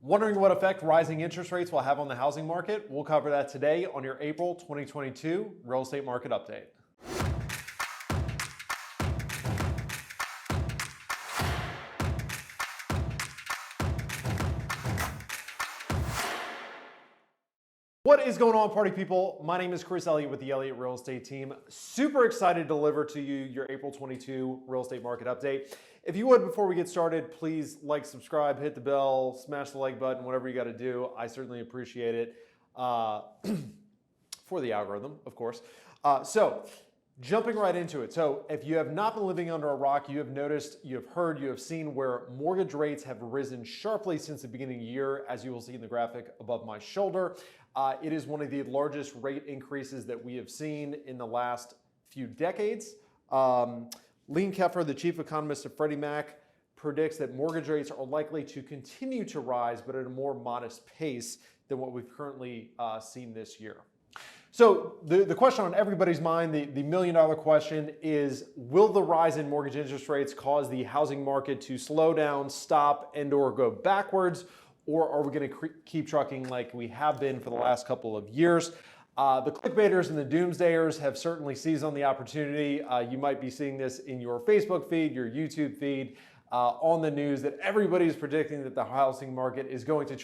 Wondering what effect rising interest rates will have on the housing market? We'll cover that today on your April 2022 Real Estate Market Update. What is going on, party people? My name is Chris Elliott with the Elliott Real Estate Team. Super excited to deliver to you your April 22 Real Estate Market Update. If you would, before we get started, please like, subscribe, hit the bell, smash the like button, whatever you got to do. I certainly appreciate it for the algorithm, of course. So jumping right into it. So if you have not been living under a rock, you have noticed, you have heard, you have seen where mortgage rates have risen sharply since the beginning of the year, as you will see in the graphic above my shoulder. It is one of the largest rate increases that we have seen in the last few decades. Lean Keffer, the chief economist of Freddie Mac, predicts that mortgage rates are likely to continue to rise, but at a more modest pace than what we've currently seen this year. So the question on everybody's mind, the million-dollar question is, will the rise in mortgage interest rates cause the housing market to slow down, stop, and or go backwards? Or are we going to keep trucking like we have been for the last couple of years? The clickbaiters and the doomsdayers have certainly seized on the opportunity. You might be seeing this in your Facebook feed, your YouTube feed, on the news that everybody is predicting that the housing market is going to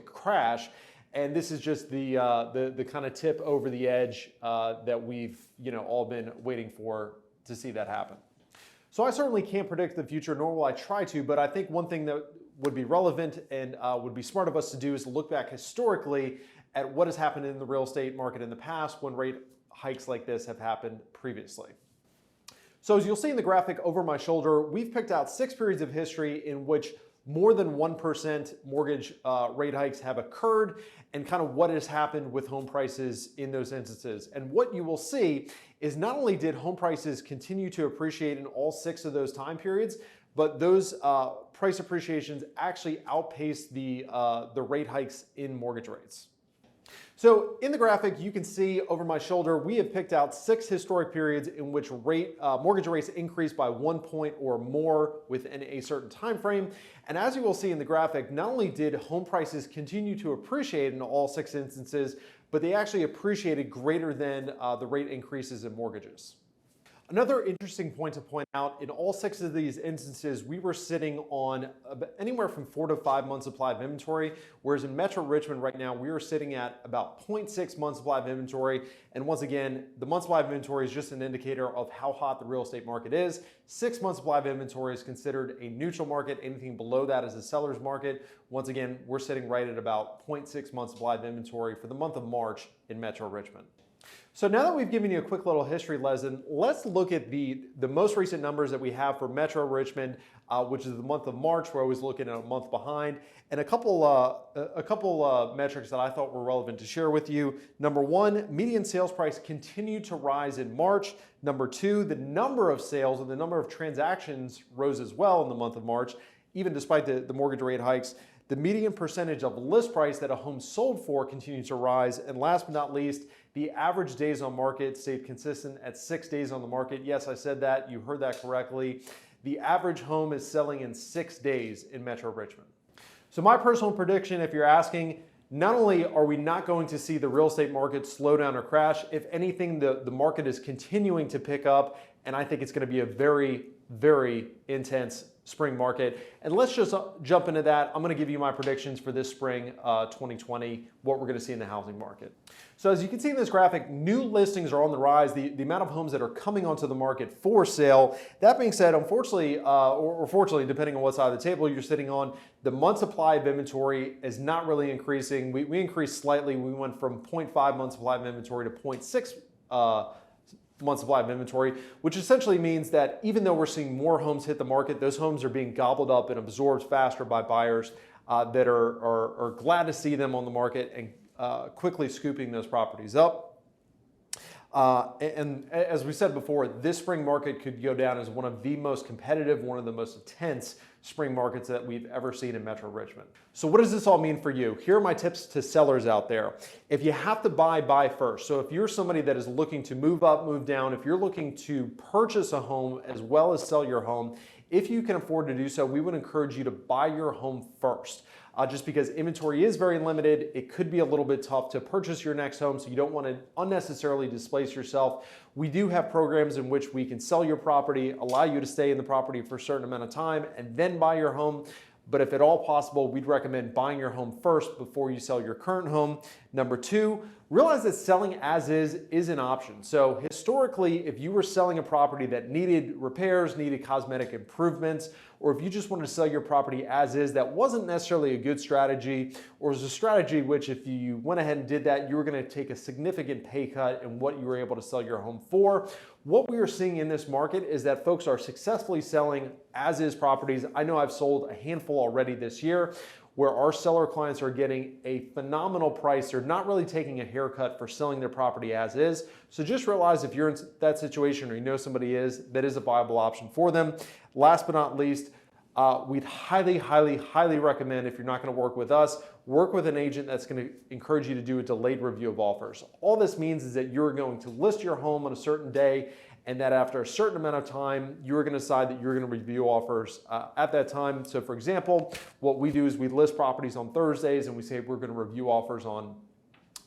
crash. And this is just the kind of tip over the edge that we've all been waiting for to see that happen. So I certainly can't predict the future, nor will I try to, but I think one thing that would be relevant and would be smart of us to do is to look back historically at what has happened in the real estate market in the past when rate hikes like this have happened previously. So as you'll see in the graphic over my shoulder, we've picked out 6 periods of history in which more than 1% mortgage rate hikes have occurred, and kind of what has happened with home prices in those instances. And what you will see is not only did home prices continue to appreciate in all 6 of those time periods, but those price appreciations actually outpaced the rate hikes in mortgage rates. So in the graphic, you can see over my shoulder, we have picked out 6 historic periods in which mortgage rates increased by 1 point or more within a certain time frame. And as you will see in the graphic, not only did home prices continue to appreciate in all 6 instances, but they actually appreciated greater than the rate increases in mortgages. Another interesting point to point out, in all 6 of these instances, we were sitting on anywhere from 4 to 5 months supply of inventory, whereas in Metro Richmond right now, we are sitting at about 0.6 months supply of inventory. And once again, the month supply of inventory is just an indicator of how hot the real estate market is. 6 months supply of inventory is considered a neutral market. Anything below that is a seller's market. Once again, we're sitting right at about 0.6 months supply of inventory for the month of March in Metro Richmond. So now that we've given you a quick little history lesson, let's look at the most recent numbers that we have for Metro Richmond, which is the month of March. We're always looking at a month behind, and a couple metrics that I thought were relevant to share with you. Number 1, median sales price continued to rise in March. Number 2, the number of sales and the number of transactions rose as well in the month of March, even despite the mortgage rate hikes. The median percentage of list price that a home sold for continued to rise. And last but not least, the average days on market stayed consistent at 6 days on the market. Yes, I said that. You heard that correctly. The average home is selling in 6 days in Metro Richmond. So my personal prediction, if you're asking, not only are we not going to see the real estate market slow down or crash, if anything, the market is continuing to pick up, and I think it's going to be a very, very intense spring market. And let's just jump into that. I'm going to give you my predictions for this spring 2020, what we're going to see in the housing market. So as you can see in this graphic, new listings are on the rise, the amount of homes that are coming onto the market for sale. That being said, unfortunately, or fortunately, depending on what side of the table you're sitting on, the month supply of inventory is not really increasing. We increased slightly. We went from 0.5 months supply of inventory to 0.6 month supply of inventory, which essentially means that even though we're seeing more homes hit the market, those homes are being gobbled up and absorbed faster by buyers that are glad to see them on the market and quickly scooping those properties up. And as we said before, this spring market could go down as one of the most competitive, one of the most intense spring markets that we've ever seen in Metro Richmond. So what does this all mean for you? Here are my tips to sellers out there. If you have to buy first. So if you're somebody that is looking to move up, move down, if you're looking to purchase a home as well as sell your home, if you can afford to do so, we would encourage you to buy your home first. Just because inventory is very limited, it could be a little bit tough to purchase your next home, so you don't want to unnecessarily displace yourself. We do have programs in which we can sell your property, allow you to stay in the property for a certain amount of time, and then buy your home. But if at all possible, we'd recommend buying your home first before you sell your current home. Number two, realize that selling as is an option. So historically, if you were selling a property that needed repairs, needed cosmetic improvements, or if you just wanted to sell your property as is, that wasn't necessarily a good strategy, or was a strategy which if you went ahead and did that, you were going to take a significant pay cut in what you were able to sell your home for. What we are seeing in this market is that folks are successfully selling as is properties. I know I've sold a handful already this year where our seller clients are getting a phenomenal price. They're not really taking a haircut for selling their property as is. So just realize if you're in that situation or you know somebody that is a viable option for them. Last but not least, we'd highly recommend, if you're not going to work with us, work with an agent that's going to encourage you to do a delayed review of offers. All this means is that you're going to list your home on a certain day, and that after a certain amount of time, you're going to decide that you're going to review offers at that time. So for example, what we do is we list properties on Thursdays and we say we're going to review offers on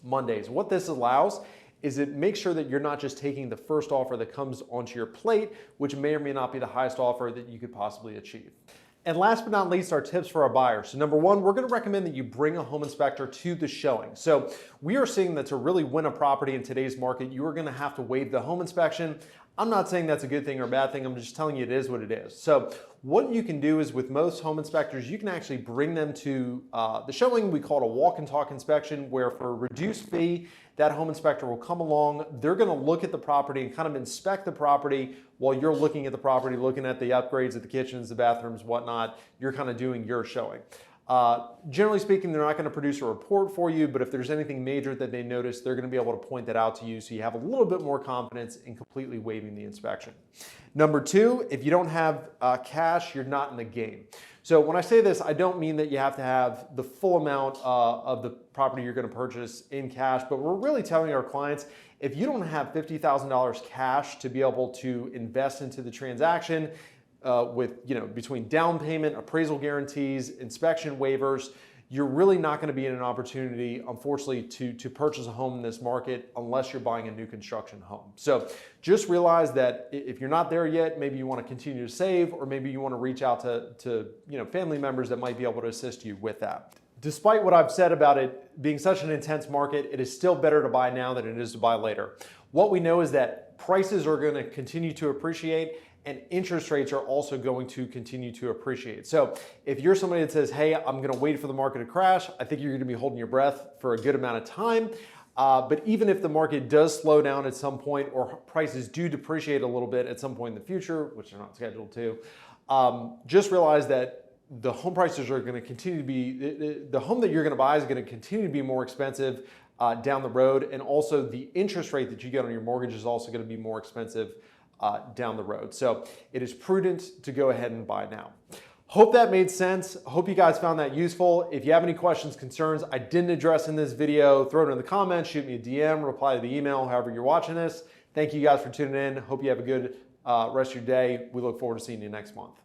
Mondays. What this allows is it makes sure that you're not just taking the first offer that comes onto your plate, which may or may not be the highest offer that you could possibly achieve. And last but not least, our tips for our buyers. So number one, we're going to recommend that you bring a home inspector to the showing. So we are seeing that to really win a property in today's market, you are going to have to waive the home inspection. I'm not saying that's a good thing or a bad thing. I'm just telling you it is what it is. So what you can do is with most home inspectors, you can actually bring them to the showing. We call it a walk and talk inspection, where for a reduced fee, that home inspector will come along. They're going to look at the property and kind of inspect the property while you're looking at the property, looking at the upgrades at the kitchens, the bathrooms, whatnot. You're kind of doing your showing. Generally speaking, they're not going to produce a report for you, but if there's anything major that they notice, they're going to be able to point that out to you, so you have a little bit more confidence in completely waiving the inspection. Number two, if you don't have cash, you're not in the game. So when I say this, I don't mean that you have to have the full amount of the property you're going to purchase in cash, but we're really telling our clients, if you don't have $50,000 cash to be able to invest into the transaction, with between down payment, appraisal guarantees, inspection waivers, you're really not going to be in an opportunity, unfortunately, to purchase a home in this market unless you're buying a new construction home. So just realize that if you're not there yet, maybe you want to continue to save, or maybe you want to reach out to family members that might be able to assist you with that. Despite what I've said about it being such an intense market, it is still better to buy now than it is to buy later. What we know is that prices are going to continue to appreciate, and interest rates are also going to continue to appreciate. So if you're somebody that says, hey, I'm going to wait for the market to crash, I think you're going to be holding your breath for a good amount of time. But even if the market does slow down at some point, or prices do depreciate a little bit at some point in the future, which they're not scheduled to, just realize that the home prices are going to continue to be, the home that you're going to buy is going to continue to be more expensive down the road. And also the interest rate that you get on your mortgage is also going to be more expensive down the road. So it is prudent to go ahead and buy now. Hope that made sense. Hope you guys found that useful. If you have any questions, concerns I didn't address in this video, throw it in the comments, shoot me a DM, reply to the email, however you're watching this. Thank you guys for tuning in. Hope you have a good rest of your day. We look forward to seeing you next month.